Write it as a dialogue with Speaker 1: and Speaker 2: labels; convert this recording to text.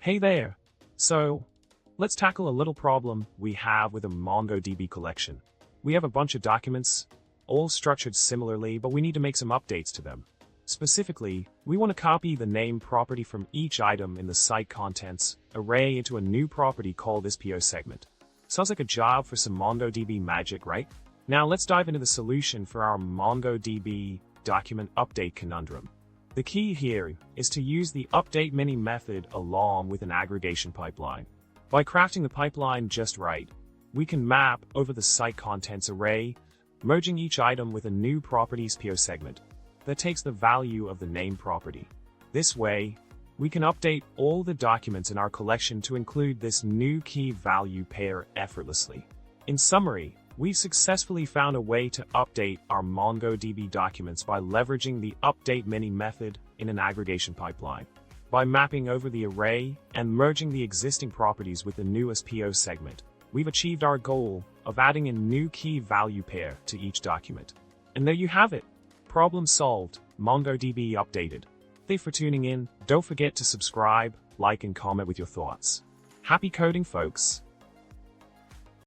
Speaker 1: Hey there! So, let's tackle a little problem we have with a MongoDB collection. We have a bunch of documents, all structured similarly, but we need to make some updates to them. Specifically, we want to copy the name property from each item in the site contents array into a new property called SPOSegment. Sounds like a job for some MongoDB magic, right? Now let's dive into the solution for our MongoDB document update conundrum. The key here is to use the updateMany method along with an aggregation pipeline. By crafting the pipeline just right, we can map over the site contents array, merging each item with a new property SPOSegment that takes the value of the name property. This way, we can update all the documents in our collection to include this new key value pair effortlessly. In summary, we've successfully found a way to update our MongoDB documents by leveraging the updateMany method in an aggregation pipeline. By mapping over the array and merging the existing properties with the new SPOSegment, we've achieved our goal of adding a new key value pair to each document. And there you have it. Problem solved. MongoDB updated. Thanks for tuning in. Don't forget to subscribe, like, and comment with your thoughts. Happy coding, folks!